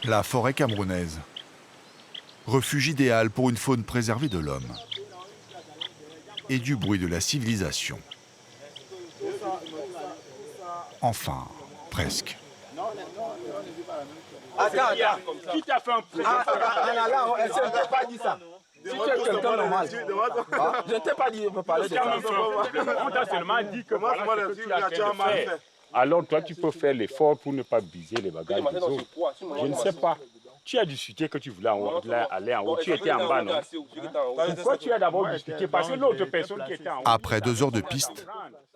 La forêt camerounaise. Refuge idéal pour une faune préservée de l'homme. Et du bruit de la civilisation. Enfin, presque. Attends, qui t'a fait un prêt? Elle ne t'a pas dit ça. Si tu es quelqu'un normal, je ne t'ai pas dit de me parler de ça. On t'a seulement dit que voilà ce que tu as fait. Alors toi, tu peux faire l'effort pour ne pas briser les bagages des autres. Je ne sais pas. Tu as discuté que tu voulais aller en haut. Tu étais en bas, non? Pourquoi tu as d'abord discuté? Parce que l'autre personne qui était en haut... Après 2 heures de piste,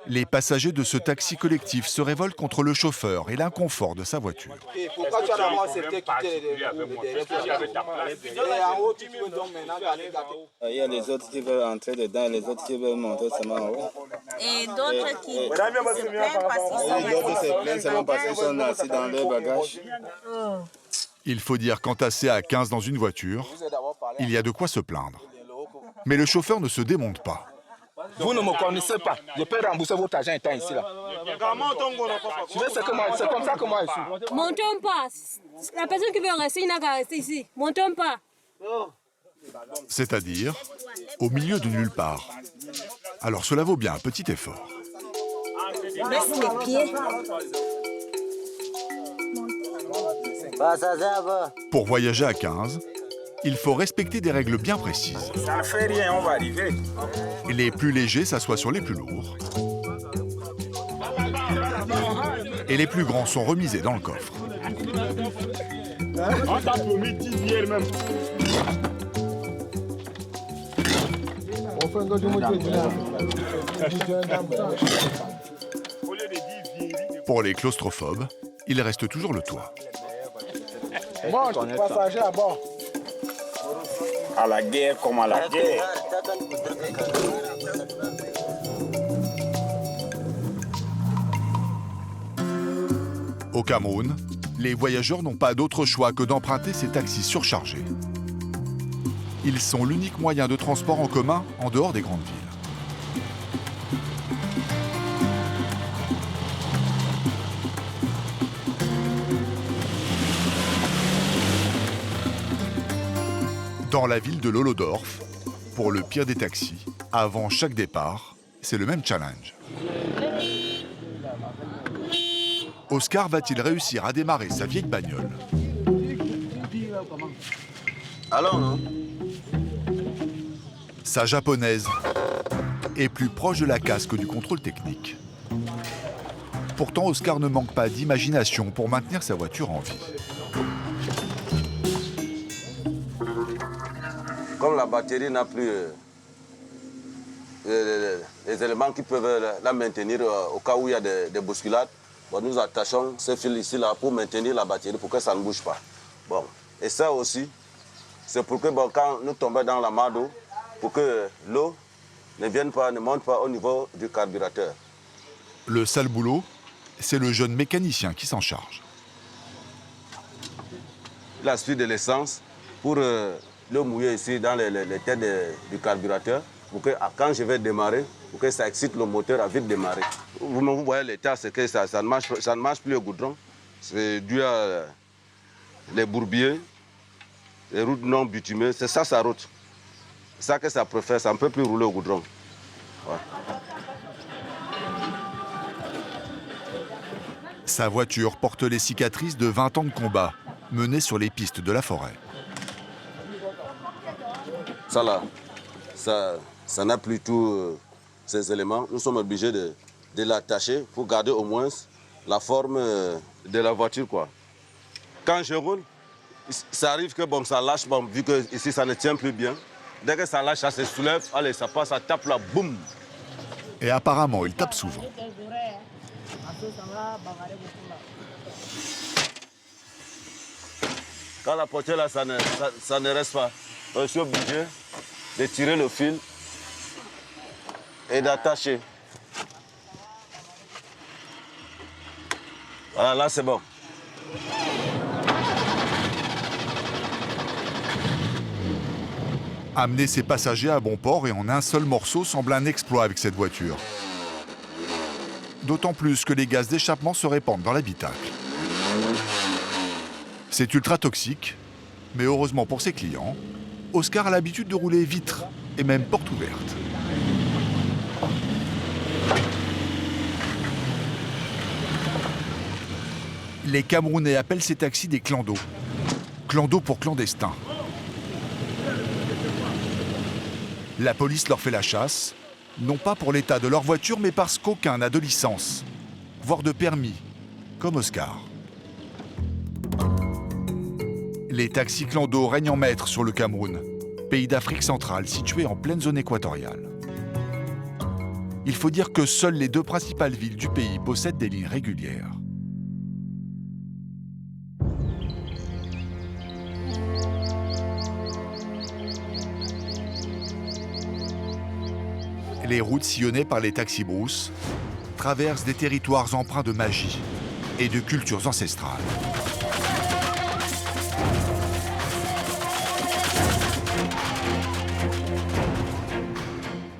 les passagers de ce taxi collectif se révoltent contre le chauffeur et l'inconfort de sa voiture. Pourquoi tu as d'abord accepté quitter les en haut, tu peux donc maintenant aller gâter. Il y a les autres qui veulent entrer dedans, les autres qui veulent monter seulement en haut. Et d'autres qui se plaignent parce qu'ils sont Les autres se plaignent seulement parce qu'ils sont assis dans leurs bagages. Il faut dire qu'entassé à 15 dans une voiture, il y a de quoi se plaindre. Mais le chauffeur ne se démonte pas. Vous ne me connaissez pas. Je peux rembourser votre argent étant ici là. C'est comme ça que moi je suis. Montons pas. La personne qui veut rester, il n'a qu'à rester ici. Montons pas. C'est-à-dire au milieu de nulle part. Alors cela vaut bien un petit effort. Baisse les pieds. Pour voyager à 15, il faut respecter des règles bien précises. Ça ne fait rien, on va arriver. Les plus légers s'assoient sur les plus lourds. Et les plus grands sont remisés dans le coffre. On t'a promis 10 billets même. Pour les claustrophobes, il reste toujours le toit. Bon, passager à bord. À la guerre comme à la guerre. Au Cameroun, les voyageurs n'ont pas d'autre choix que d'emprunter ces taxis surchargés. Ils sont l'unique moyen de transport en commun en dehors des grandes villes. Dans la ville de Lolodorf, pour le pire des taxis, avant chaque départ, c'est le même challenge. Oscar va-t-il réussir à démarrer sa vieille bagnole? Allons, non? Sa japonaise est plus proche de la casse que du contrôle technique. Pourtant, Oscar ne manque pas d'imagination pour maintenir sa voiture en vie. Comme la batterie n'a plus les éléments qui peuvent la maintenir au cas où il y a des bousculades, bon, nous attachons ce fil ici là pour maintenir la batterie pour que ça ne bouge pas. Bon. Et ça aussi, c'est pour que bon, quand nous tombons dans la mare d'eau, pour que l'eau ne monte pas au niveau du carburateur. Le sale boulot, c'est le jeune mécanicien qui s'en charge. Il aspire de l'essence pour le mouiller ici dans les têtes du carburateur pour que quand je vais démarrer, pour que ça excite le moteur à vite démarrer. Vous voyez l'état, c'est que ça ne marche plus le goudron. C'est dû à les bourbiers, les routes non bitumées, c'est ça sa route. C'est ça que ça préfère, ça ne peut plus rouler au goudron. Ouais. Sa voiture porte les cicatrices de 20 ans de combat menés sur les pistes de la forêt. Ça là, ça n'a plus tous ces éléments. Nous sommes obligés de l'attacher pour garder au moins la forme de la voiture, quoi. Quand je roule, ça arrive que bon, ça lâche, bon, vu que ici ça ne tient plus bien. Dès que ça lâche, ça se soulève, allez, ça passe, ça tape là, boum. Et apparemment, il tape souvent. Quand la portière là, ça ne reste pas. Donc, je suis obligé de tirer le fil et d'attacher. Voilà, là c'est bon. Amener ses passagers à bon port et en un seul morceau semble un exploit avec cette voiture. D'autant plus que les gaz d'échappement se répandent dans l'habitacle. C'est ultra toxique, mais heureusement pour ses clients, Oscar a l'habitude de rouler vitre et même porte ouverte. Les Camerounais appellent ces taxis des clandos. Clando pour clandestin. La police leur fait la chasse, non pas pour l'état de leur voiture, mais parce qu'aucun n'a de licence, voire de permis, comme Oscar. Les taxis clandos règnent en maître sur le Cameroun, pays d'Afrique centrale situé en pleine zone équatoriale. Il faut dire que seules les 2 principales villes du pays possèdent des lignes régulières. Les routes sillonnées par les taxis-brousses traversent des territoires empreints de magie et de cultures ancestrales.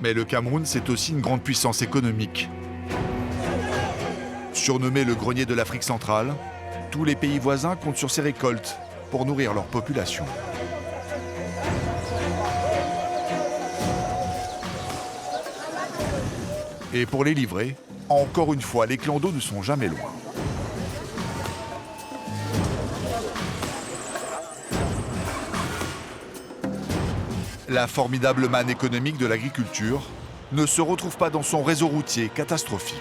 Mais le Cameroun, c'est aussi une grande puissance économique. Surnommé le grenier de l'Afrique centrale, tous les pays voisins comptent sur ses récoltes pour nourrir leur population. Et pour les livrer, encore une fois, les clandos ne sont jamais loin. La formidable manne économique de l'agriculture ne se retrouve pas dans son réseau routier catastrophique.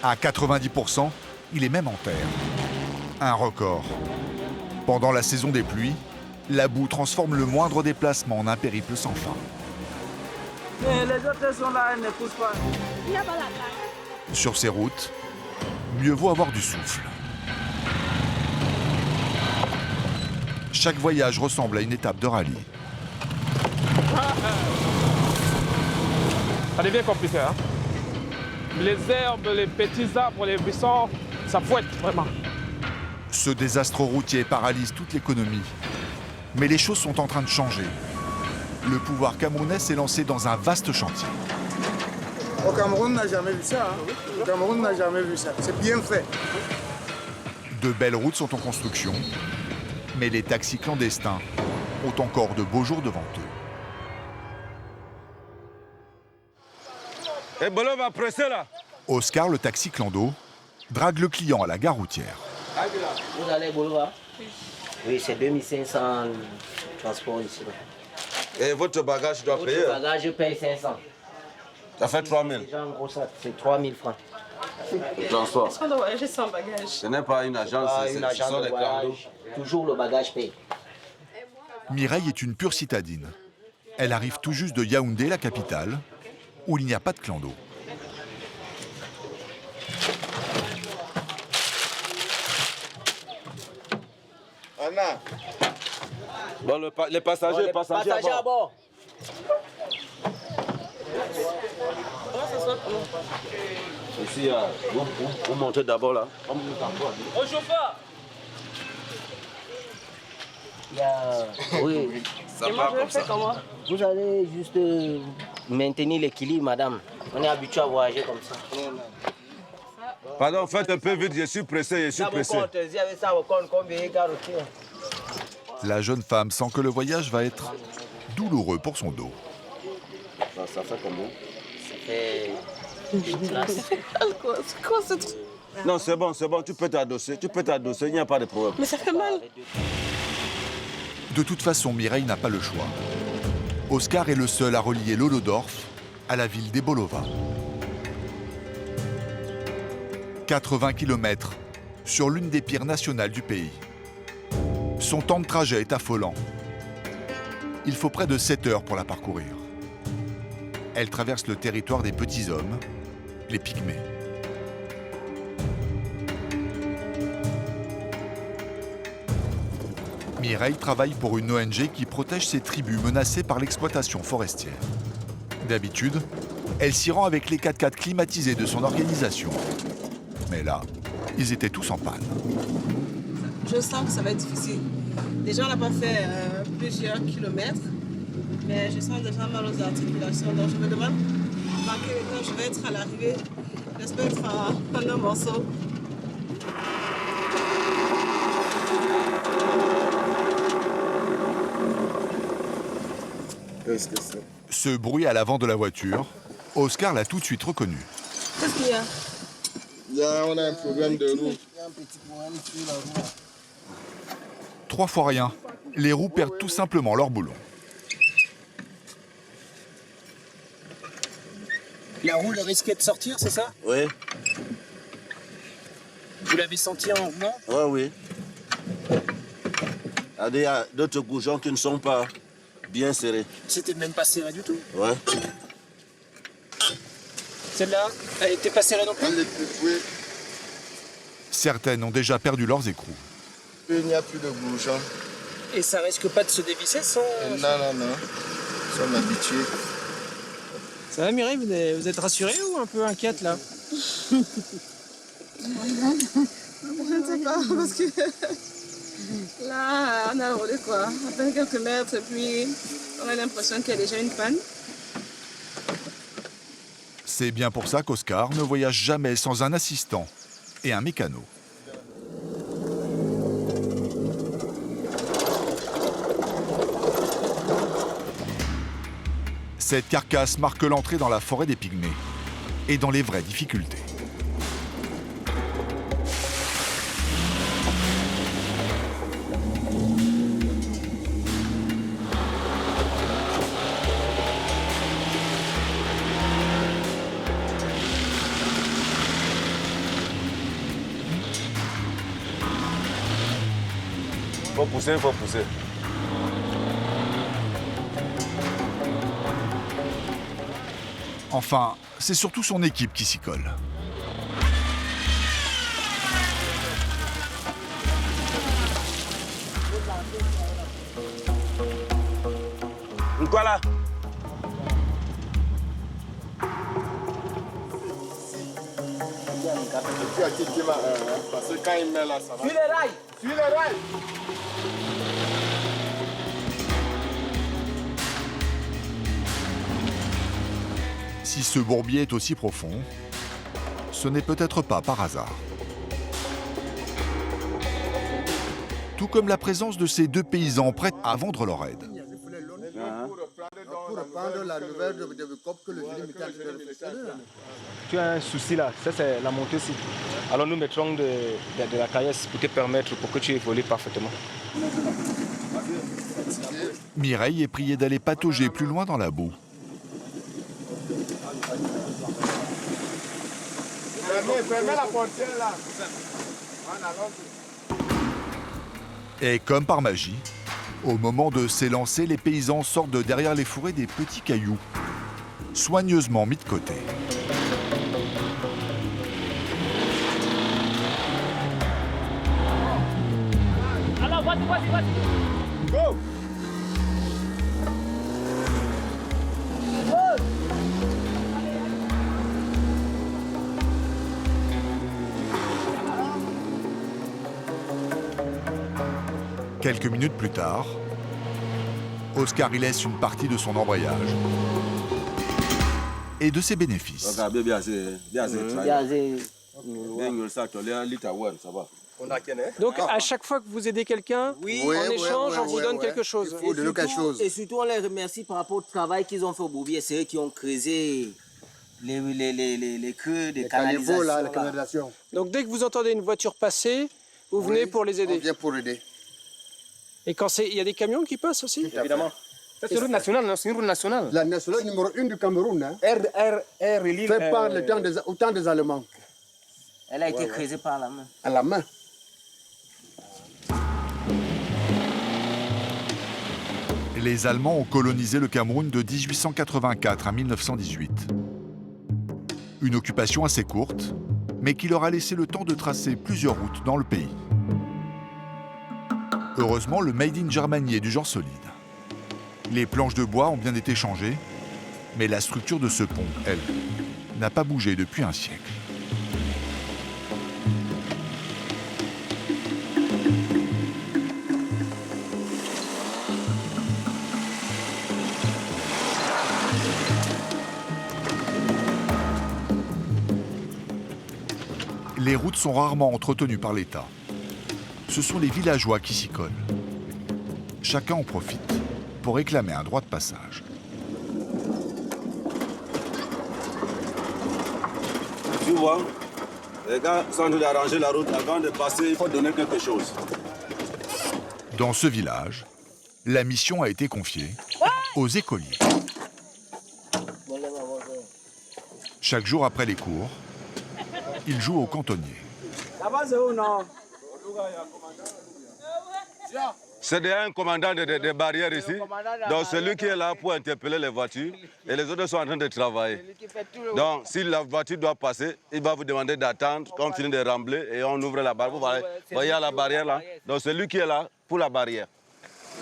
À 90%, il est même en terre. Un record. Pendant la saison des pluies, la boue transforme le moindre déplacement en un périple sans fin. Mais les autres sont là, elles ne poussent pas. Sur ces routes, mieux vaut avoir du souffle. Chaque voyage ressemble à une étape de rallye. Ça devient compliqué, hein? Les herbes, les petits arbres, les buissons, ça fouette vraiment. Ce désastre routier paralyse toute l'économie. Mais les choses sont en train de changer. Le pouvoir camerounais s'est lancé dans un vaste chantier. Au Cameroun, on n'a jamais vu ça. Hein? Au Cameroun, on n'a jamais vu ça. C'est bien fait. De belles routes sont en construction, mais les taxis clandestins ont encore de beaux jours devant eux. Et Bolo va presser là. Oscar, le taxi clando, drague le client à la gare routière. Vous allez Bolo? Oui, c'est 2500 transport ici. Et votre bagage doit payer? Votre bagage, je paye 500. Ça fait 3000. Déjà en gros, ça, c'est 3000 francs. Le transport. Est-ce qu'on doit voyager sans bagage? Ce n'est pas une agence, Une agence ce sont de des clandos. voyage. Toujours le bagage payé. Mireille est une pure citadine. Elle arrive tout juste de Yaoundé, la capitale, où il n'y a pas de clando. Anna. Bon, les passagers, Passagers à bord. Ici, vous montez d'abord là. Au chauffeur! Oui. Ça va comme ça. Vous allez juste maintenir l'équilibre, madame. On est habitué à voyager comme ça. Pardon, faites un peu vite, je suis pressé, je suis pressé. La jeune femme sent que le voyage va être douloureux pour son dos. Ça fait combien? C'est quoi ce truc? Non, c'est bon, tu peux t'adosser, il n'y a pas de problème. Mais ça fait mal. De toute façon, Mireille n'a pas le choix. Oscar est le seul à relier Lolodorf à la ville d'Ebolova. 80 km sur l'une des pires nationales du pays. Son temps de trajet est affolant. Il faut près de 7 heures pour la parcourir. Elle traverse le territoire des petits hommes, les Pygmées. Mireille travaille pour une ONG qui protège ces tribus menacées par l'exploitation forestière. D'habitude, elle s'y rend avec les 4x4 climatisés de son organisation. Mais là, ils étaient tous en panne. Je sens que ça va être difficile. Déjà, on n'a pas fait plusieurs kilomètres, mais je sens déjà mal aux articulations. Donc, je me demande dans quel état je vais être à l'arrivée. J'espère être en un morceau. qu'est-ce que c'est. Ce bruit à l'avant de la voiture, Oscar l'a tout de suite reconnu. Qu'est-ce qu'il y a? Là, on a un problème de roue. 3 fois rien, les roues perdent tout simplement leur boulon. La roue risquait de sortir, c'est ça? Oui. Vous l'avez senti en venant? Oui. Il y a d'autres goujons qui ne sont pas bien serrés. C'était même pas serré du tout. Ouais. Celle-là, elle était pas serrée non plus? Oui. Certaines ont déjà perdu leurs écrous. Il n'y a plus de goujons. Et ça risque pas de se dévisser sans... Non. Ils sont habitués. Ça va Mireille, vous êtes rassurée ou un peu inquiète là? Je ne sais pas, parce que là, on a roulé quoi, à peine quelques mètres, et puis on a l'impression qu'il y a déjà une panne. C'est bien pour ça qu'Oscar ne voyage jamais sans un assistant et un mécano. Cette carcasse marque l'entrée dans la forêt des Pygmées et dans les vraies difficultés. Faut pousser. Enfin, c'est surtout son équipe qui s'y colle. Quoi là? Parce que quand il met là, ça va. Suis les rails! Suis les rails! Si ce bourbier est aussi profond, ce n'est peut-être pas par hasard. Tout comme la présence de ces 2 paysans prêts à vendre leur aide. Pour prendre la nouvelle de COP que le film était en train de faire. Tu as un souci là, ça c'est la montée ici. Alors nous mettrons de la caillasse pour te permettre, pour que tu évolues parfaitement. Mireille est priée d'aller patauger plus loin dans la boue. Fermez la portière là. Et comme par magie, au moment de s'élancer, les paysans sortent de derrière les fourrés des petits cailloux, soigneusement mis de côté. Alors, voici. Go! Quelques minutes plus tard, Oscar y laisse une partie de son embrayage et de ses bénéfices. Donc à chaque fois que vous aidez quelqu'un, en échange, on vous donne quelque chose. Et surtout, on les remercie par rapport au travail qu'ils ont fait au bourbier. C'est eux qui ont creusé les creux des canalisations. Là, la canalisation. Donc dès que vous entendez une voiture passer, vous venez pour les aider. On vient pour aider. Et quand il y a des camions qui passent aussi? Évidemment. C'est une route nationale, non? C'est une route nationale. La nationale numéro 1 du Cameroun, hein, fait fait par au temps des Allemands. Elle a été creusée par la main. À la main. Les Allemands ont colonisé le Cameroun de 1884 à 1918. Une occupation assez courte, mais qui leur a laissé le temps de tracer plusieurs routes dans le pays. Heureusement, le Made in Germany est du genre solide. Les planches de bois ont bien été changées, mais la structure de ce pont, elle, n'a pas bougé depuis un siècle. Les routes sont rarement entretenues par l'État. Ce sont les villageois qui s'y collent. Chacun en profite pour réclamer un droit de passage. Tu vois, les gars sont en train d'arranger la route. Avant de passer, il faut donner quelque chose. Dans ce village, la mission a été confiée aux écoliers. Chaque jour après les cours, ils jouent au cantonnier. C'est déjà un commandant de barrières ici. Donc celui qui est là pour interpeller les voitures et les autres sont en train de travailler. Donc si la voiture doit passer, il va vous demander d'attendre qu'on finisse de rembler et on ouvre la barrière. Vous voyez la barrière là. Donc c'est lui qui est là pour la barrière.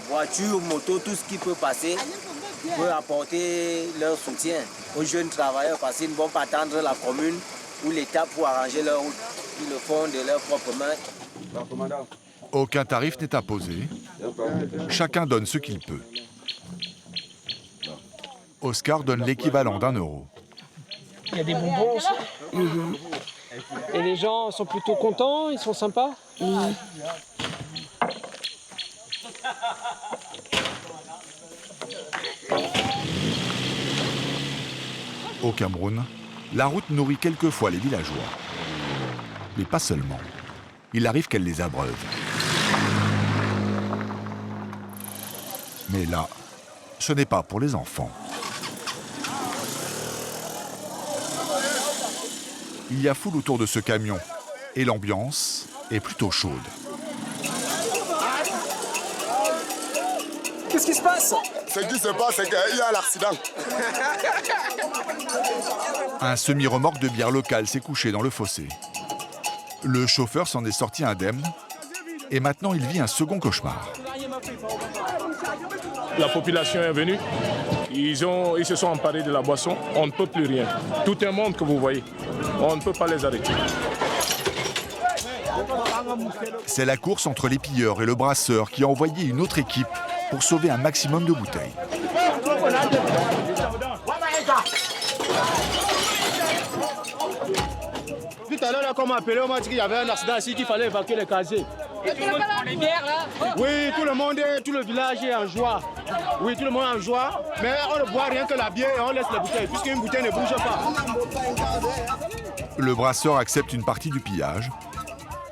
Voiture, moto, tout ce qui peut passer peut apporter leur soutien aux jeunes travailleurs parce qu'ils ne vont pas attendre la commune ou l'État pour arranger leur route. Ils le font de leurs propres mains. Aucun tarif n'est imposé. Chacun donne ce qu'il peut. Oscar donne l'équivalent d'1 euro. Il y a des bonbons aussi. Et les gens sont plutôt contents, ils sont sympas. Au Cameroun, la route nourrit quelquefois les villageois. Mais pas seulement. Il arrive qu'elle les abreuve. Mais là, ce n'est pas pour les enfants. Il y a foule autour de ce camion et l'ambiance est plutôt chaude. Qu'est-ce qui se passe? Ce qui se passe, c'est qu'il y a l'accident. Un semi-remorque de bière locale s'est couché dans le fossé. Le chauffeur s'en est sorti indemne et maintenant il vit un second cauchemar. La population est venue, ils se sont emparés de la boisson, on ne peut plus rien. Tout un monde que vous voyez, on ne peut pas les arrêter. C'est la course entre les pilleurs et le brasseur qui a envoyé une autre équipe pour sauver un maximum de bouteilles. Tout à l'heure, là, comme appelé, on m'a dit qu'il y avait un accident ici, qu'il fallait évacuer les casiers. Et tout le monde prend les bières là? Oui, tout le village est en joie. Oui, tout le monde est en joie, mais on ne boit rien que la bière et on laisse les bouteilles, puisqu'une bouteille ne bouge pas. Le brasseur accepte une partie du pillage,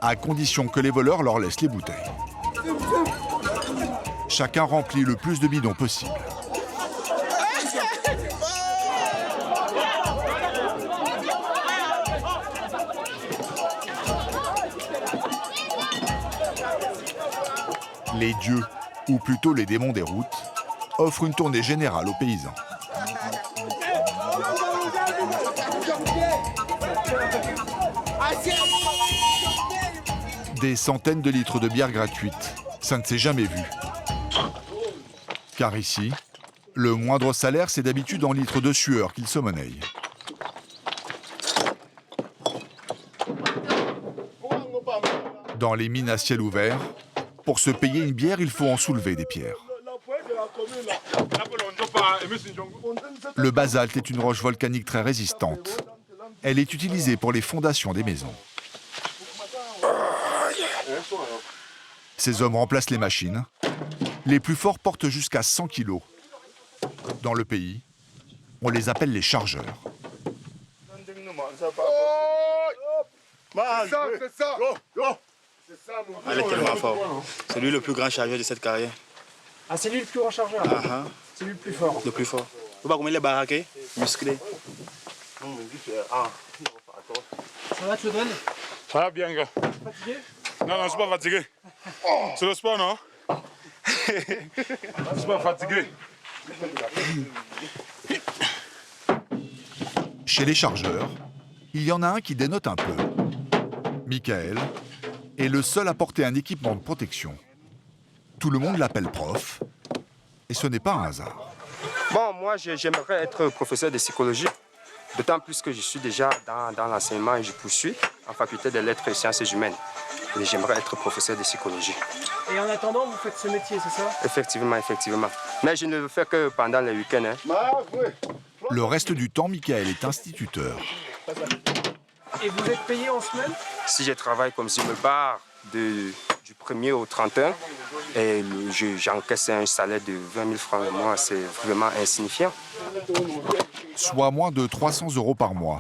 à condition que les voleurs leur laissent les bouteilles. Chacun remplit le plus de bidons possible. Les dieux, ou plutôt les démons des routes, offrent une tournée générale aux paysans. Des centaines de litres de bière gratuite, ça ne s'est jamais vu. Car ici, le moindre salaire, c'est d'habitude en litres de sueur qu'ils se monnaient. Dans les mines à ciel ouvert, pour se payer une bière, il faut en soulever des pierres. Le basalte est une roche volcanique très résistante. Elle est utilisée pour les fondations des maisons. Ces hommes remplacent les machines. Les plus forts portent jusqu'à 100 kilos. Dans le pays, on les appelle les chargeurs. Elle est tellement fort. C'est lui le plus grand chargeur de cette carrière. Ah, c'est lui le plus grand chargeur? C'est lui le plus fort? Le plus fort. Vous voyez comment il est baraqué, musclé. Ça va, tu le donnes? Ça va bien, gars. Fatigué? Non, je ne suis pas fatigué. C'est le sport, non? Je ne suis pas fatigué. Chez les chargeurs, il y en a un qui dénote un peu. Michael est le seul à porter un équipement de protection. Tout le monde l'appelle prof, et ce n'est pas un hasard. Bon, moi, j'aimerais être professeur de psychologie, d'autant plus que je suis déjà dans l'enseignement et je poursuis en faculté des lettres et sciences humaines. Et j'aimerais être professeur de psychologie. Et en attendant, vous faites ce métier, c'est ça? Effectivement. Mais je ne le fais que pendant les week-ends. Le reste du temps, Michael est instituteur. Et vous êtes payé en semaine? Si je travaille comme je me barre du 1er au 31 et j'encaisse un salaire de 20 000 francs le mois, c'est vraiment insignifiant. Soit moins de 300 € par mois.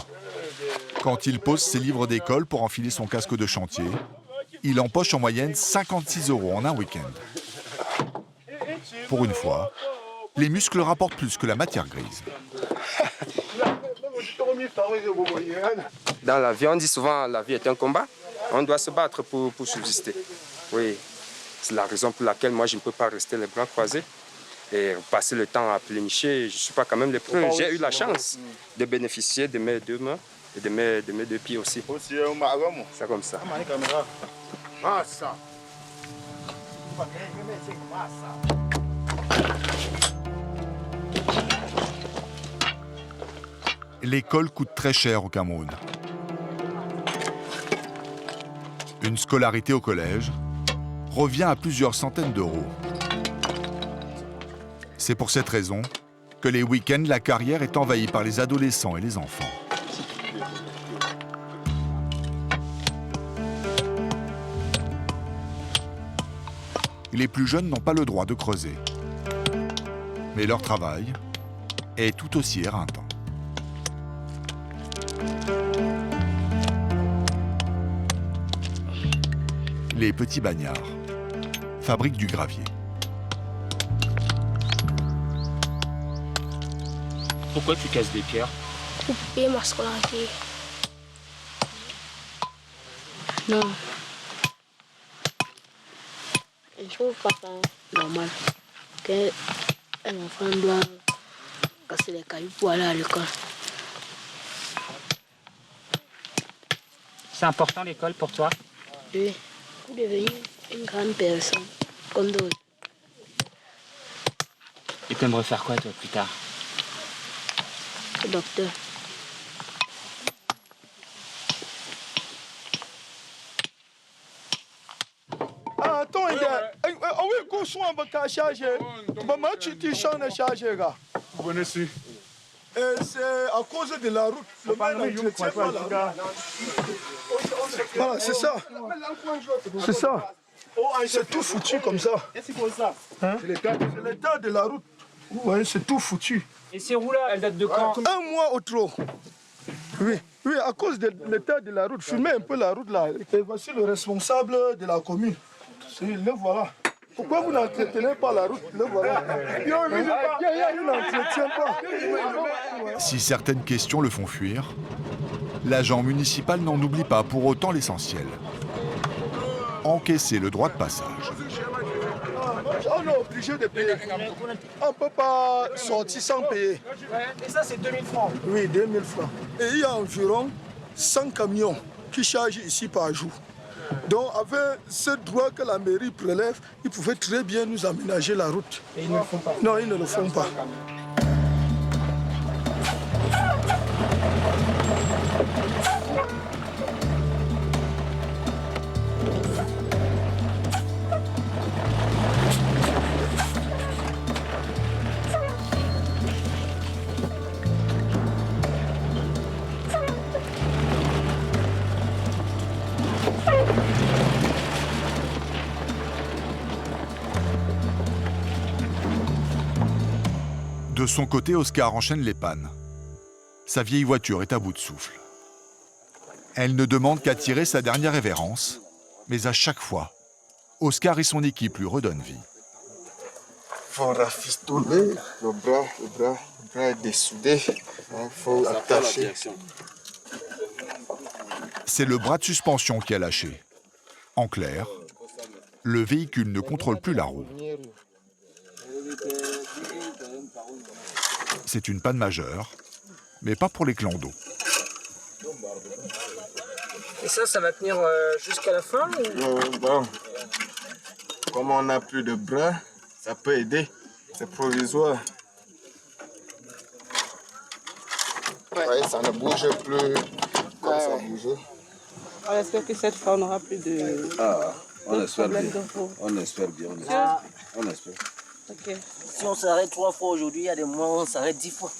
Quand il pose ses livres d'école pour enfiler son casque de chantier, il empoche en moyenne 56 € en un week-end. Pour une fois, les muscles rapportent plus que la matière grise. Dans la vie, on dit souvent la vie est un combat. On doit se battre pour subsister. Oui, c'est la raison pour laquelle moi je ne peux pas rester les bras croisés et passer le temps à plénicher. Je ne suis pas quand même le premier. J'ai eu la chance de bénéficier de mes deux mains et de mes deux pieds aussi. C'est comme ça. L'école coûte très cher au Cameroun. Une scolarité au collège revient à plusieurs centaines d'euros. C'est pour cette raison que les week-ends, la carrière est envahie par les adolescents et les enfants. Les plus jeunes n'ont pas le droit de creuser. Mais leur travail est tout aussi éreintant. Les petits bagnards fabriquent du gravier. Pourquoi tu casses des pierres? Pour payer ma scolarité. Non. Je trouve pas ça normal qu'un enfant doit casser les cailloux pour aller à l'école. C'est important l'école pour toi? Oui, pour devenir une grande personne comme d'autres. Et tu aimerais faire quoi toi plus tard? Docteur. Attends, oui, qu'on soit un peu chargé. Maman, tu changes chargé, gars. Vous connaissez? C'est à cause de la route. Le mal n'entretient pas la route. Voilà, c'est ça. C'est ça. C'est tout foutu comme ça. Hein? C'est l'état de la route. Oui, c'est tout foutu. Et ces roues-là, elles datent de quand? Un mois ou trop. Oui, oui, à cause de l'état de la route. Filmez un peu la route là. Et voici le responsable de la commune. Le voilà. Pourquoi vous n'entretenez pas la route? Le voilà. Il n'entretient pas. Si certaines questions le font fuir, l'agent municipal n'en oublie pas pour autant l'essentiel. Encaisser le droit de passage. On est obligé de payer. On ne peut pas sortir sans payer. Et ça, c'est 2000 francs? Oui, 2000 francs. Et il y a environ 100 camions qui chargent ici par jour. Donc, avec ce droit que la mairie prélève, ils pouvaient très bien nous aménager la route. Et ils ne le font pas? Non, ils ne le font pas. De son côté, Oscar enchaîne les pannes. Sa vieille voiture est à bout de souffle. Elle ne demande qu'à tirer sa dernière révérence, mais à chaque fois, Oscar et son équipe lui redonnent vie. Il faut rafistoler le bras est dessoudé. Il faut attacher. C'est le bras de suspension qui a lâché. En clair, le véhicule ne contrôle plus la roue. C'est une panne majeure, mais pas pour les clandos. Et ça va tenir jusqu'à la fin ou... Bon, comme on n'a plus de bras, ça peut aider. C'est provisoire. Ouais, ça ne bouge plus comme ça bougeait. On espère que cette fois, on n'aura plus de... On espère bien. On espère bien. On espère. Okay. Si on s'arrête 3 fois aujourd'hui, il y a des mois où on s'arrête 10 fois.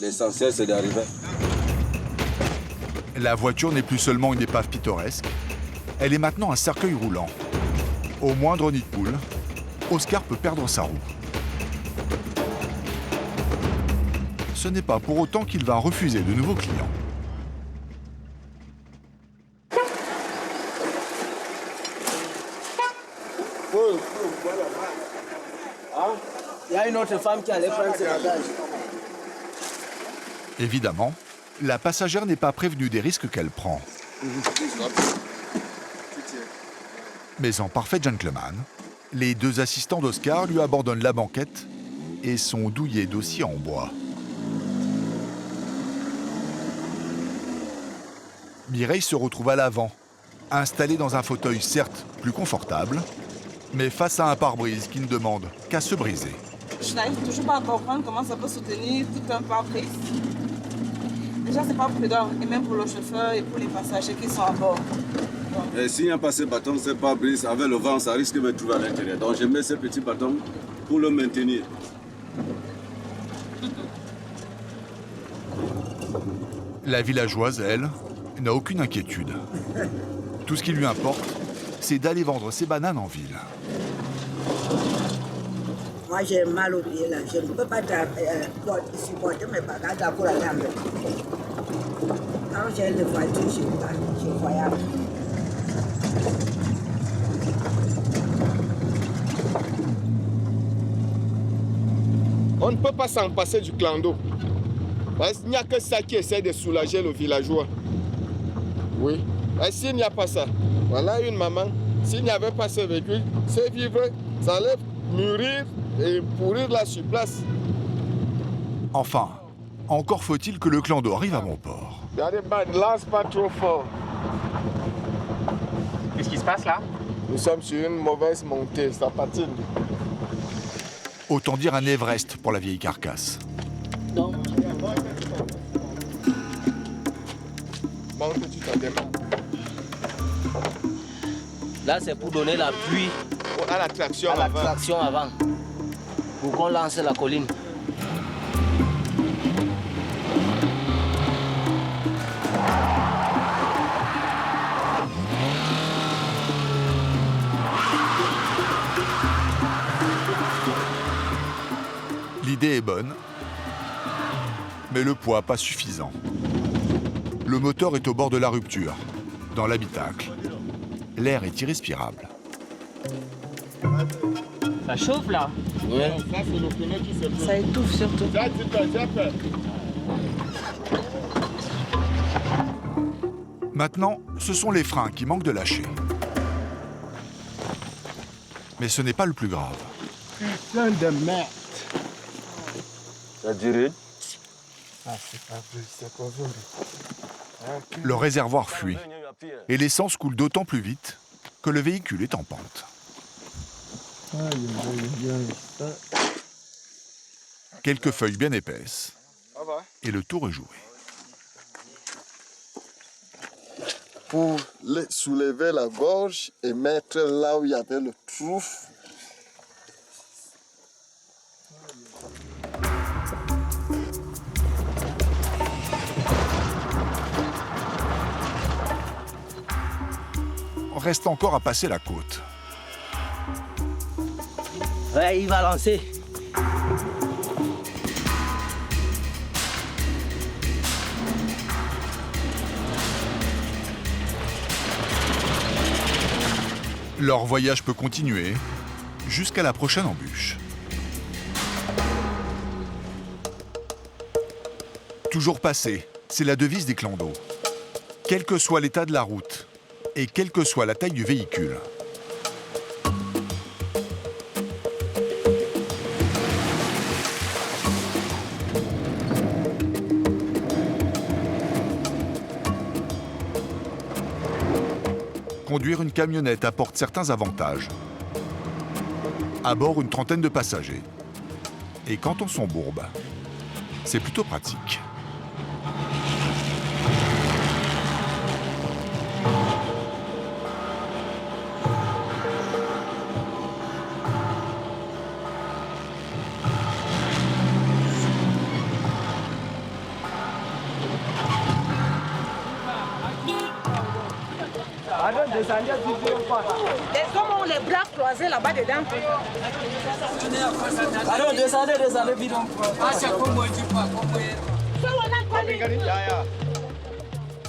L'essentiel, c'est d'arriver. La voiture n'est plus seulement une épave pittoresque, elle est maintenant un cercueil roulant. Au moindre nid de poule, Oscar peut perdre sa roue. Ce ce n'est pas pour autant qu'il va refuser de nouveaux clients. Il y a une autre femme qui allait prendre ses bagages. Évidemment, la passagère n'est pas prévenue des risques qu'elle prend. Mais en parfait gentleman, les deux assistants d'Oscar lui abandonnent la banquette et son douillet dossier en bois. Mireille se retrouve à l'avant, installée dans un fauteuil certes plus confortable, mais face à un pare-brise qui ne demande qu'à se briser. Je n'arrive toujours pas à comprendre comment ça peut soutenir tout un pare-brise. Déjà, c'est pas prudent, et même pour le chauffeur et pour les passagers qui sont à bord. Et s'il n'y a pas ce bâton, ce pare-brise, avec le vent, ça risque de me trouver à l'intérieur. Donc je mets ce petit bâton pour le maintenir. La villageoise, elle, n'a aucune inquiétude. Tout ce qui lui importe, c'est d'aller vendre ses bananes en ville. Moi, j'ai mal au pied là. Je ne peux pas supporter mes bagages pour aller en ville. Quand j'ai une voiture, je voyage. On ne peut pas s'en passer du clando. Parce qu'il n'y a que ça qui essaie de soulager le villageois. Oui. Et s'il n'y a pas ça, voilà une maman. S'il n'y avait pas ce véhicule, c'est vivre, ça allait mûrir et pourrir là sur place. Enfin, encore faut-il que le clando arrive à bon port. Regardez, ne lance pas trop fort. Qu'est-ce qui se passe là? Nous sommes sur une mauvaise montée, ça patine. Autant dire un Everest pour la vieille carcasse. Non. Monte, tu t'en démarres. Là, c'est pour donner l'appui à la traction avant. Pour qu'on lance la colline. L'idée est bonne, mais le poids pas suffisant. Le moteur est au bord de la rupture, dans l'habitacle. L'air est irrespirable. Ça chauffe là? Oui. Ça, c'est le pneu qui se Ça étouffe surtout. Maintenant, ce sont les freins qui manquent de lâcher. Mais ce n'est pas le plus grave. Plein de merde. Ça a duré. Ah, c'est pas plus, c'est pas vrai. Le réservoir fuit et l'essence coule d'autant plus vite que le véhicule est en pente. Quelques feuilles bien épaisses et le tour est joué. Pour soulever la gorge et mettre là où il y avait le trou. Reste encore à passer la côte. Ouais, il va lancer. Leur voyage peut continuer jusqu'à la prochaine embûche. Toujours passer, c'est la devise des clandos. Quel que soit l'état de la route et quelle que soit la taille du véhicule. Conduire une camionnette apporte certains avantages. À bord, une trentaine de passagers. Et quand on s'embourbe, c'est plutôt pratique. Les hommes ont les bras croisés là-bas dedans. Alors, descendez, bidon.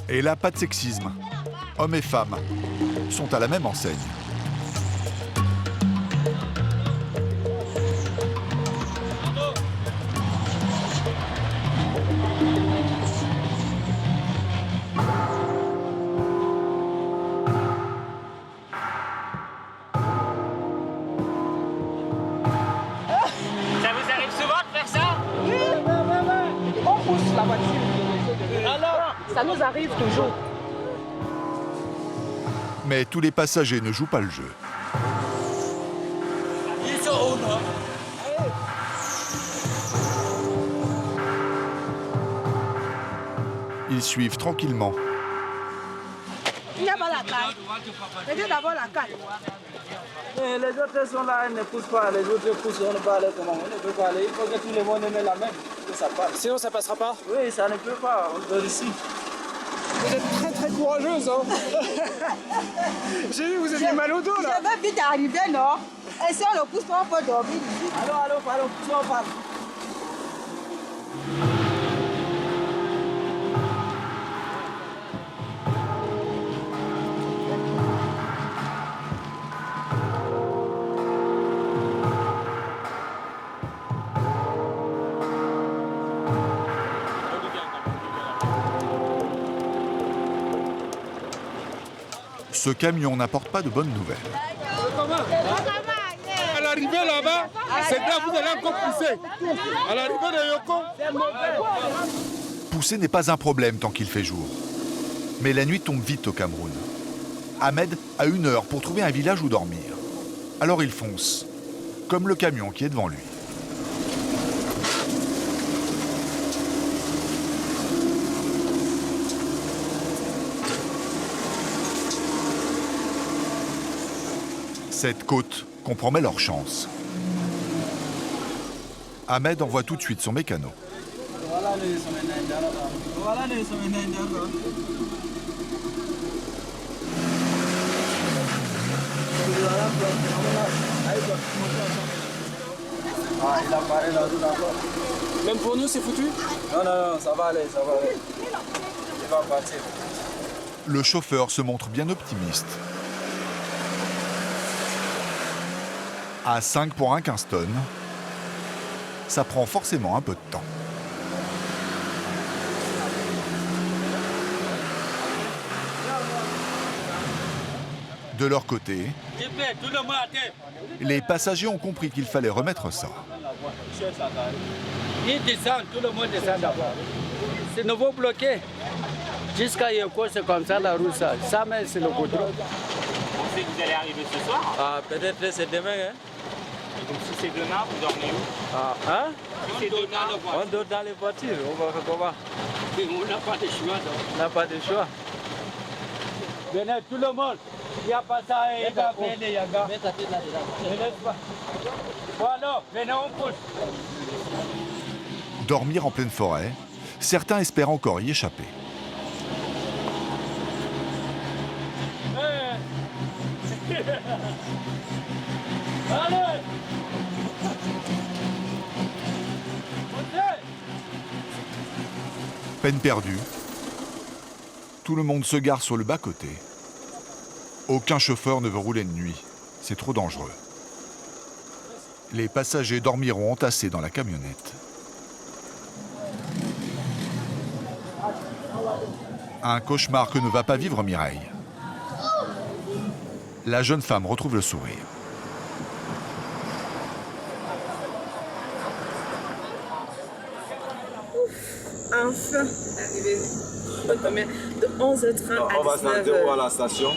Et là, pas de sexisme. Hommes et femmes sont à la même enseigne. Ça vous arrive souvent de faire ça? Oui. On pousse la voiture. Alors, ça nous arrive toujours. Mais tous les passagers ne jouent pas le jeu. Ils suivent tranquillement. Il n'y a pas la carte. Mettez d'abord la carte. Les autres sont là, ils ne poussent pas. Les autres poussent, on ne peut aller comment? On ne peut pas aller. Il faut que tout le monde mette la main. Que ça passe. Sinon, ça passera pas? Oui, ça ne peut pas. On doit ici. Vous êtes très très courageuse, hein. J'ai vu, vous aviez mal au dos, là. Je vais vite arriver, non? Et si on le pousse, on peut dormir ici. Allons, poussons, on parle. Ce camion n'apporte pas de bonnes nouvelles. À l'arrivée là-bas, c'est là vous allez encore pousser. À l'arrivée de Yoko. Pousser n'est pas un problème tant qu'il fait jour. Mais la nuit tombe vite au Cameroun. Ahmed a 1 heure pour trouver un village où dormir. Alors il fonce, comme le camion qui est devant lui. Cette côte compromet leur chance. Ahmed envoie tout de suite son mécano. Même pour nous, c'est foutu? Non, ça va aller. Il va partir. Le chauffeur se montre bien optimiste. À 5 pour un 15 tonnes, ça prend forcément un peu de temps. De leur côté, les passagers ont compris qu'il fallait remettre ça. Ils descendent, tout le monde descend d'abord. C'est nouveau bloqué. Jusqu'à Yoko, c'est comme ça la route, ça. Ça, mais c'est le goudron. Vous pensez que vous allez arriver ce soir? Ah, peut-être c'est demain, hein. Donc si c'est demain, vous dormez où? Ah, hein? Si c'est demain, on dort dans les voitures, on va faire comment? On n'a pas de choix, donc. On n'a pas de choix. Venez, tout le monde. Il n'y a pas ça, il va venir, Yaga. Voilà, venez, on pousse. Dormir en pleine forêt, certains espèrent encore y échapper. Allez! Peine perdue. Tout le monde se gare sur le bas-côté. Aucun chauffeur ne veut rouler de nuit. C'est trop dangereux. Les passagers dormiront entassés dans la camionnette. Un cauchemar que ne va pas vivre Mireille. La jeune femme retrouve le sourire. Enfin, arrivé. De 11h30 On va à 19h. s'arrêter à la station.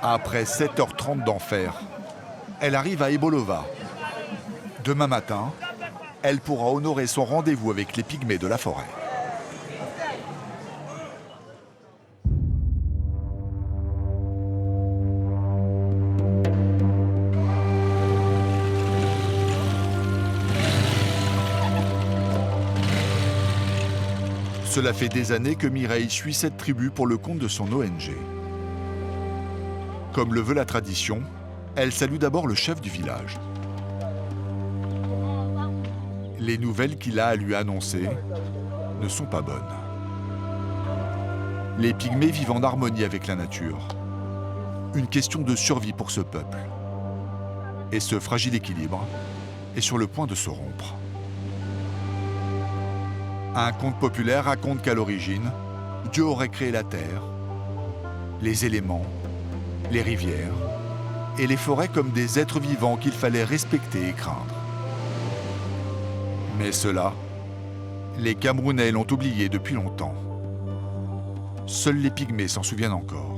Après 7h30 d'enfer, elle arrive à Ebolova. Demain matin, elle pourra honorer son rendez-vous avec les pygmées de la forêt. Cela fait des années que Mireille suit cette tribu pour le compte de son ONG. Comme le veut la tradition, elle salue d'abord le chef du village. Les nouvelles qu'il a à lui annoncer ne sont pas bonnes. Les pygmées vivent en harmonie avec la nature. Une question de survie pour ce peuple. Et ce fragile équilibre est sur le point de se rompre. Un conte populaire raconte qu'à l'origine, Dieu aurait créé la terre, les éléments, les rivières et les forêts comme des êtres vivants qu'il fallait respecter et craindre. Mais cela, les Camerounais l'ont oublié depuis longtemps. Seuls les pygmées s'en souviennent encore.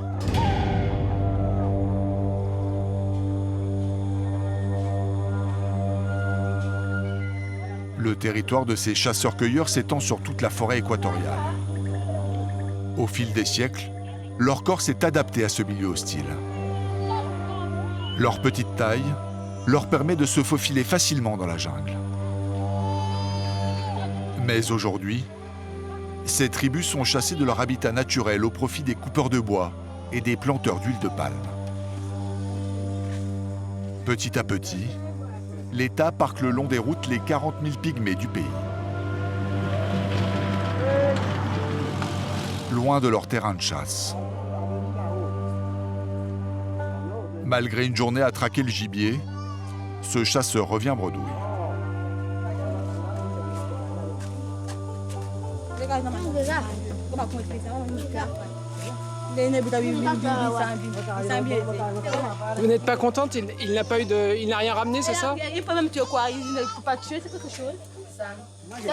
Le territoire de ces chasseurs-cueilleurs s'étend sur toute la forêt équatoriale. Au fil des siècles, leur corps s'est adapté à ce milieu hostile. Leur petite taille leur permet de se faufiler facilement dans la jungle. Mais aujourd'hui, ces tribus sont chassées de leur habitat naturel au profit des coupeurs de bois et des planteurs d'huile de palme. Petit à petit, l'État parque le long des routes les 40 000 pygmées du pays. Loin de leur terrain de chasse. Malgré une journée à traquer le gibier, ce chasseur revient bredouille. Vous n'êtes pas contente? Il n'a pas eu de, il n'a rien ramené, c'est ça? Il peut même tuer quoi? Il ne peut pas tuer, c'est quelque chose. Ça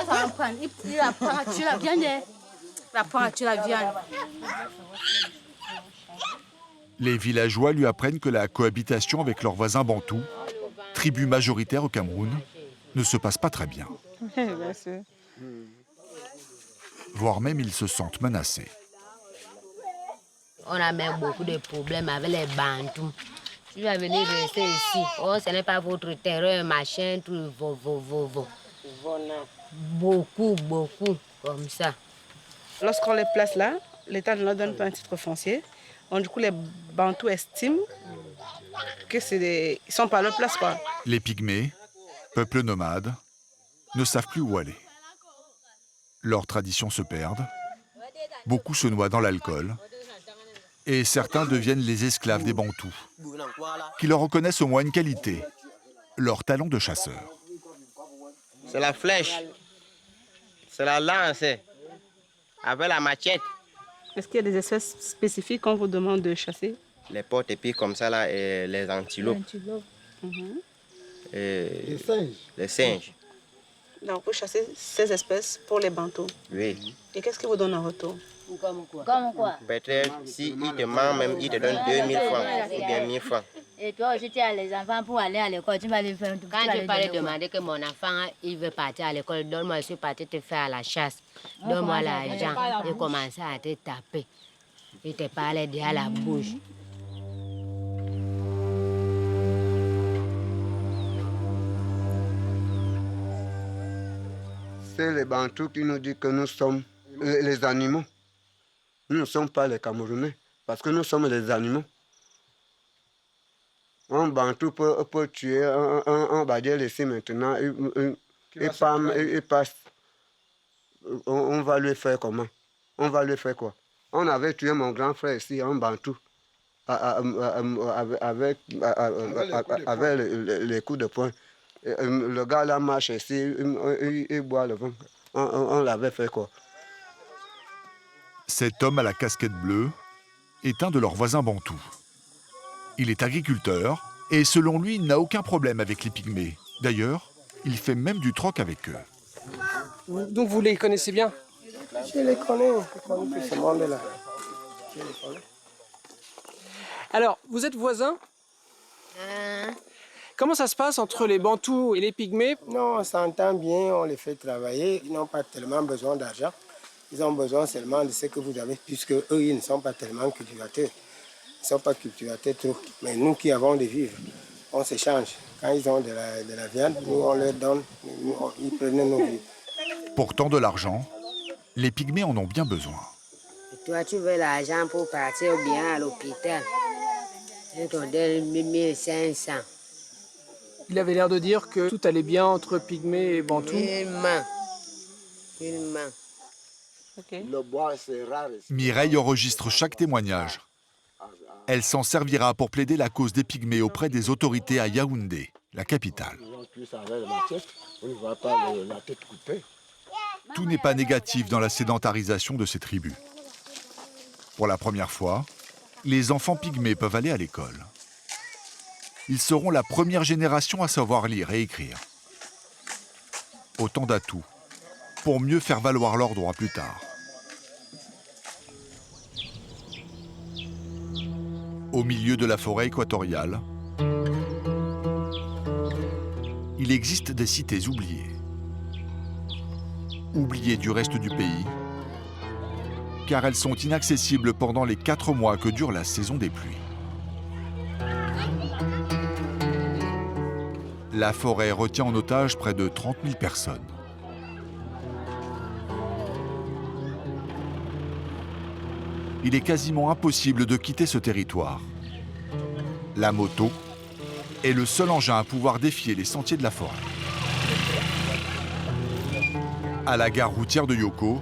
va prendre. Il apprend à tuer la viande. Il apprend à tuer la viande. Les villageois lui apprennent que la cohabitation avec leurs voisins bantous, tribu majoritaire au Cameroun, ne se passe pas très bien. Voire même ils se sentent menacés. On a même beaucoup de problèmes avec les Bantous. Tu vas venir rester ici. Oh, ce n'est pas votre terrain, machin, tout, Beaucoup, comme ça. Lorsqu'on les place là, l'État ne leur donne pas un titre foncier. Donc, du coup, les Bantous estiment que ils sont pas à leur place, quoi. Les pygmées, peuple nomade, ne savent plus où aller. Leurs traditions se perdent, beaucoup se noient dans l'alcool, et certains deviennent les esclaves des Bantous, qui leur reconnaissent au moins une qualité, leur talent de chasseur. C'est la flèche, c'est la lance, avec la machette. Est-ce qu'il y a des espèces spécifiques qu'on vous demande de chasser? Les porte-épis comme ça, là, et les antilopes. Et les singes. Donc, vous chassez ces espèces pour les Bantous. Oui. Et qu'est-ce qu'ils vous donnent en retour? Comme quoi? Peut-être s'ils te mentent même, ils te donnent 2000 francs ou bien 1000 francs. Et toi aussi, tu as les enfants pour aller à l'école, tu vas les faire. Quand tu vas lui demander que mon enfant, il veut partir à l'école, donne-moi, je suis parti te faire la chasse. Donne-moi l'argent. Il commençait à te taper. Il te parlait déjà à la bouche. C'est les Bantous qui nous disent que nous sommes les animaux. Nous ne sommes pas les Camerounais, parce que nous sommes les animaux. Un Bantou peut tuer un Badiel ici maintenant, il passe. On va lui faire comment? On va lui faire quoi? On avait tué mon grand frère ici, un Bantou, avec les coups de poing. Le gars là marche ici, il boit le vin. On l'avait fait quoi? Cet homme à la casquette bleue est un de leurs voisins bantous. Il est agriculteur et selon lui, il n'a aucun problème avec les pygmées. D'ailleurs, il fait même du troc avec eux. Donc vous les connaissez bien? Je les connais tout ce monde-là. Alors, vous êtes voisins? Comment ça se passe entre les Bantous et les Pygmées? Non, on s'entend bien, on les fait travailler. Ils n'ont pas tellement besoin d'argent. Ils ont besoin seulement de ce que vous avez, puisque eux, ils ne sont pas tellement cultivateurs. Ils ne sont pas cultivateurs trop. Mais nous qui avons des vivres, on s'échange. Quand ils ont de la viande, nous, on leur donne, ils prennent nos vivres. Pourtant de l'argent, les pygmées en ont bien besoin. Et toi, tu veux l'argent pour partir bien à l'hôpital. 1500. Il avait l'air de dire que tout allait bien entre Pygmées et Bantous. Le bois, c'est rare. Mireille enregistre chaque témoignage. Elle s'en servira pour plaider la cause des Pygmées auprès des autorités à Yaoundé, la capitale. Tout n'est pas négatif dans la sédentarisation de ces tribus. Pour la première fois, les enfants pygmées peuvent aller à l'école. Ils seront la première génération à savoir lire et écrire. Autant d'atouts pour mieux faire valoir leurs droits plus tard. Au milieu de la forêt équatoriale, il existe des cités oubliées. Oubliées du reste du pays, car elles sont inaccessibles pendant les 4 mois que dure la saison des pluies. La forêt retient en otage près de 30 000 personnes. Il est quasiment impossible de quitter ce territoire. La moto est le seul engin à pouvoir défier les sentiers de la forêt. À la gare routière de Yoko,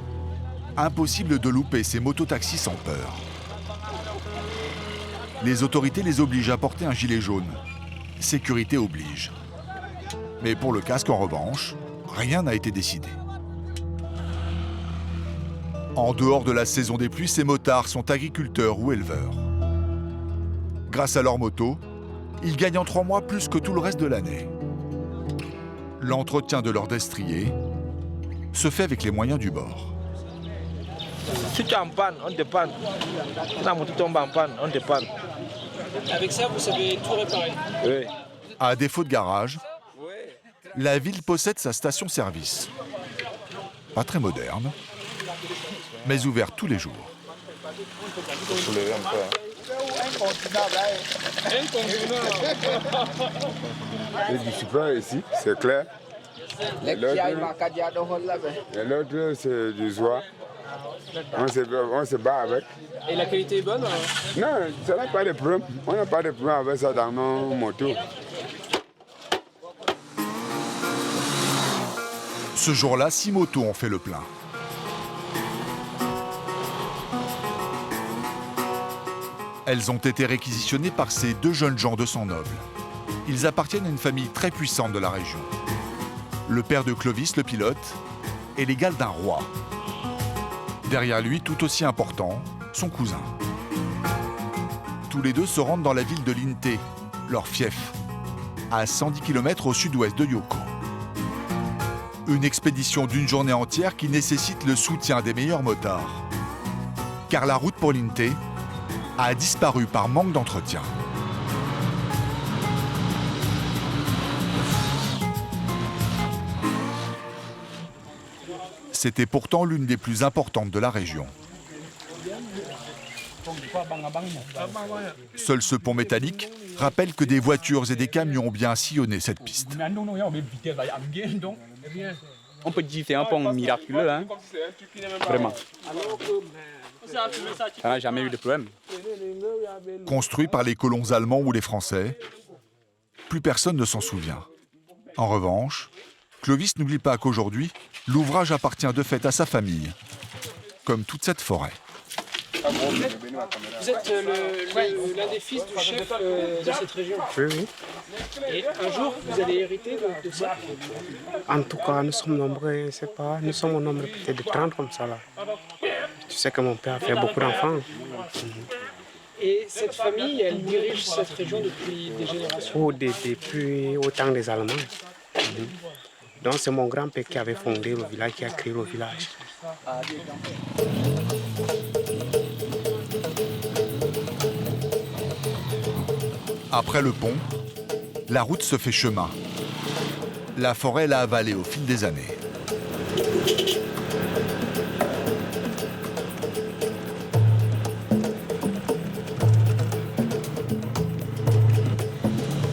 impossible de louper ces mototaxis sans peur. Les autorités les obligent à porter un gilet jaune. Sécurité oblige. Mais pour le casque, en revanche, rien n'a été décidé. En dehors de la saison des pluies, ces motards sont agriculteurs ou éleveurs. Grâce à leur moto, ils gagnent en 3 mois plus que tout le reste de l'année. L'entretien de leur destrier se fait avec les moyens du bord. Si tu es en panne, on te panne. Si la moto tombe en panne, on te panne. Avec ça, vous savez tout réparer? Oui. À défaut de garage, la ville possède sa station-service. Pas très moderne, mais ouverte tous les jours. Il y a du super ici, c'est clair. Et l'autre, c'est du joie. On se bat avec. Et la qualité est bonne? Non, ça n'a pas de problème. On n'a pas de problème avec ça dans nos motos. Ce jour-là, 6 motos ont fait le plein. Elles ont été réquisitionnées par ces 2 jeunes gens de sang noble. Ils appartiennent à une famille très puissante de la région. Le père de Clovis, le pilote, est l'égal d'un roi. Derrière lui, tout aussi important, son cousin. Tous les deux se rendent dans la ville de Linte, leur fief, à 110 km au sud-ouest de Yoko. Une expédition d'une journée entière qui nécessite le soutien des meilleurs motards. Car la route pour Linte a disparu par manque d'entretien. C'était pourtant l'une des plus importantes de la région. Seul ce pont métallique rappelle que des voitures et des camions ont bien sillonné cette piste. On peut dire que c'est un pont miraculeux, hein? Vraiment. Ça n'a jamais eu de problème. Construit par les colons allemands ou les Français, plus personne ne s'en souvient. En revanche, Clovis n'oublie pas qu'aujourd'hui, l'ouvrage appartient de fait à sa famille, comme toute cette forêt. Vous êtes l'un des fils du chef de cette région. Oui. Et un jour, vous allez hériter de ça? En tout cas, nous sommes nombreux, je ne sais pas. Nous sommes au nombre peut-être de 30 comme ça là. Tu sais que mon père a fait beaucoup d'enfants. Et cette famille, elle dirige cette région depuis des générations? Depuis au temps des Allemands. Donc c'est mon grand-père qui avait fondé le village, qui a créé le village. Après le pont, la route se fait chemin. La forêt l'a avalée au fil des années.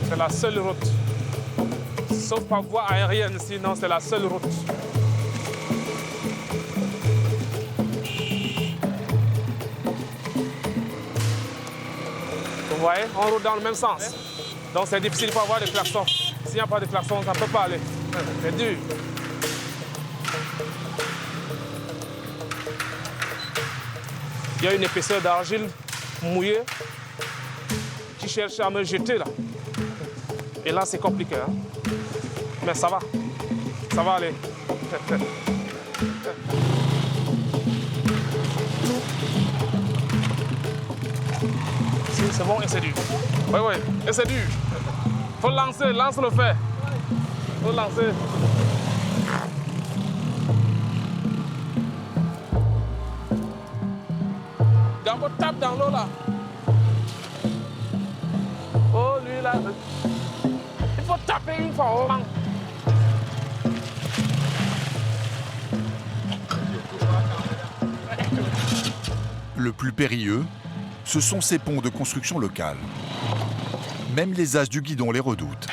C'est la seule route. Sauf par voie aérienne, sinon c'est la seule route. Vous voyez, on roule dans le même sens. Donc c'est difficile pour avoir des klaxons. S'il n'y a pas de klaxons, ça ne peut pas aller. C'est dur. Il y a une épaisseur d'argile mouillée qui cherche à me jeter là. Et là, c'est compliqué. Hein? Mais ça va. Ça va aller. Si, c'est bon et c'est dur. Oui, oui, et c'est dur. Faut lancer, lance le fer. Faut lancer. D'abord, tape dans l'eau là. Oh, lui là. Il faut taper une fois au manque. Le plus périlleux, ce sont ces ponts de construction locale. Même les as du guidon les redoutent.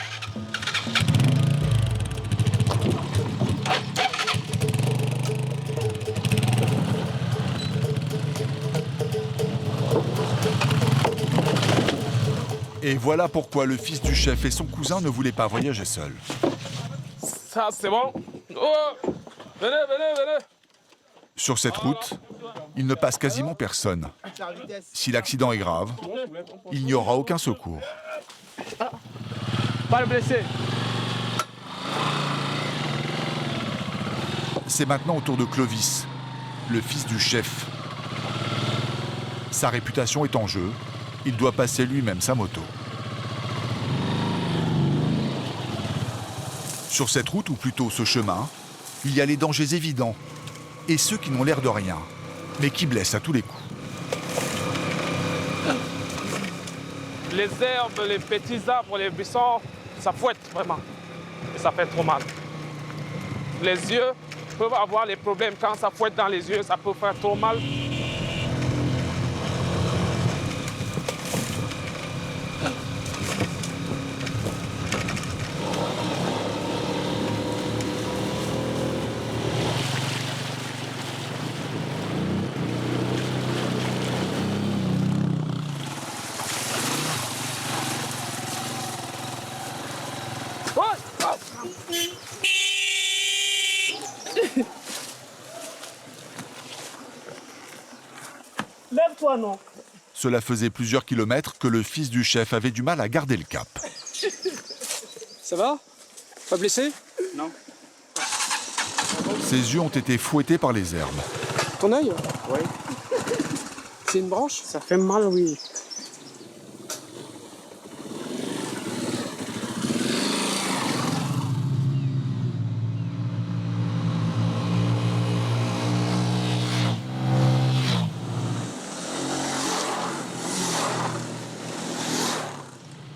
Et voilà pourquoi le fils du chef et son cousin ne voulaient pas voyager seuls. Ça, c'est bon. Oh, venez, venez, venez. Sur cette route, il ne passe quasiment personne. Si l'accident est grave, il n'y aura aucun secours. Pas le blessé. C'est maintenant au tour de Clovis, le fils du chef. Sa réputation est en jeu. Il doit passer lui-même sa moto. Sur cette route, ou plutôt ce chemin, il y a les dangers évidents et ceux qui n'ont l'air de rien, mais qui blessent à tous les coups. Les herbes, les petits arbres, les buissons, ça fouette vraiment. Et ça fait trop mal. Les yeux peuvent avoir les problèmes. Quand ça fouette dans les yeux, ça peut faire trop mal. Lève-toi, non. Cela faisait plusieurs kilomètres que le fils du chef avait du mal à garder le cap. Ça va? Pas blessé? Non. Ses yeux ont été fouettés par les herbes. Ton œil? Oui. C'est une branche? Ça fait mal, oui.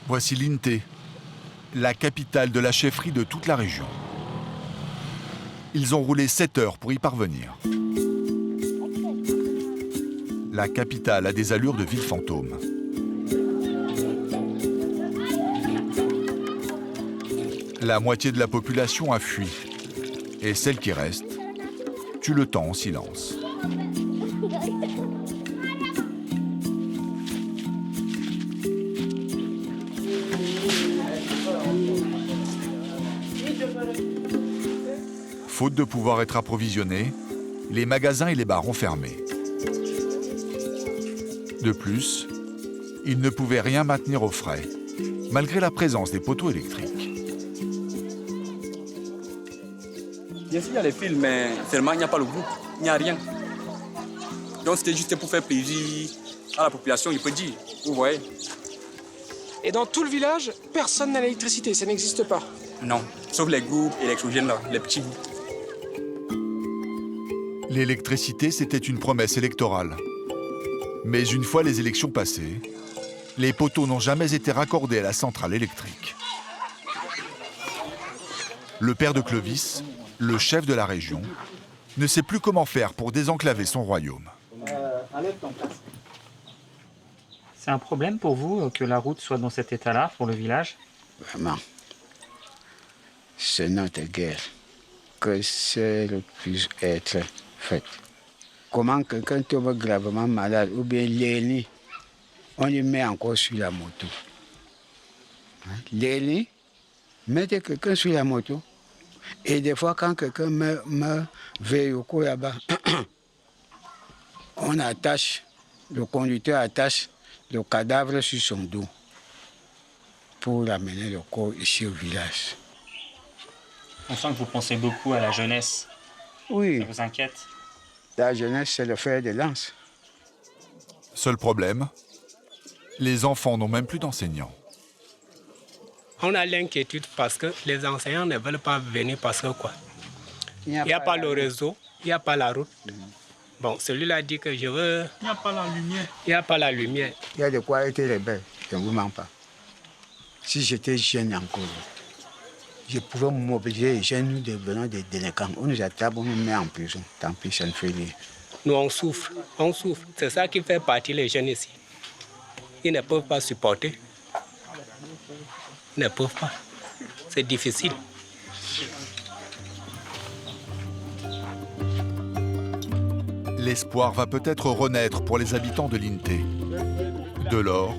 Voici Linté, la capitale de la chefferie de toute la région. Ils ont roulé 7 heures pour y parvenir. La capitale a des allures de ville fantôme. La moitié de la population a fui. Et celle qui reste tue le temps en silence. Faute de pouvoir être approvisionnés, les magasins et les bars ont fermé. De plus, ils ne pouvaient rien maintenir au frais, malgré la présence des poteaux électriques. Bien sûr, il y a les fils, mais seulement il n'y a pas le groupe, il n'y a rien. Donc c'était juste pour faire plaisir à la population, il peut dire, vous voyez. Et dans tout le village, personne n'a l'électricité, ça n'existe pas. Non, sauf les groupes électrogènes là, les petits groupes. L'électricité, c'était une promesse électorale. Mais une fois les élections passées, les poteaux n'ont jamais été raccordés à la centrale électrique. Le père de Clovis, le chef de la région, ne sait plus comment faire pour désenclaver son royaume. C'est un problème pour vous que la route soit dans cet état-là pour le village? Vraiment, c'est notre guerre que c'est le plus être fait. Comment quelqu'un tombe gravement malade ou bien l'aîné, on les met encore sur la moto. L'aîné mettait quelqu'un sur la moto. Et des fois, quand quelqu'un me veille au cou là-bas, on attache, le conducteur attache le cadavre sur son dos pour amener le corps ici au village. On sent que vous pensez beaucoup à la jeunesse. Oui. Ça vous inquiète? La jeunesse, c'est le fer de lance. Seul problème, les enfants n'ont même plus d'enseignants. On a l'inquiétude parce que les enseignants ne veulent pas venir parce que quoi? Il n'y a pas le réseau, il n'y a pas la route. Bon, celui-là dit que je veux... Il n'y a pas la lumière. Il n'y a pas la lumière. Il y a de quoi être rebelle, je ne vous mens pas. Si j'étais jeune encore, je pouvais mobiliser les jeunes, nous devenons des délinquants. On nous attrape, on nous met en prison. Tant pis, ça ne fait rien. Nous, on souffre, on souffre. C'est ça qui fait partir les jeunes ici. Ils ne peuvent pas supporter. Ils ne peuvent pas. C'est difficile. L'espoir va peut-être renaître pour les habitants de l'Inté. De l'or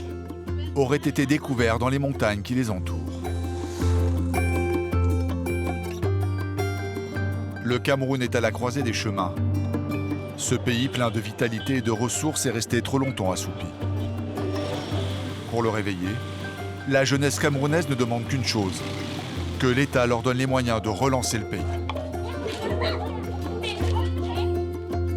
aurait été découvert dans les montagnes qui les entourent. Le Cameroun est à la croisée des chemins. Ce pays plein de vitalité et de ressources est resté trop longtemps assoupi. Pour le réveiller, la jeunesse camerounaise ne demande qu'une chose, que l'État leur donne les moyens de relancer le pays.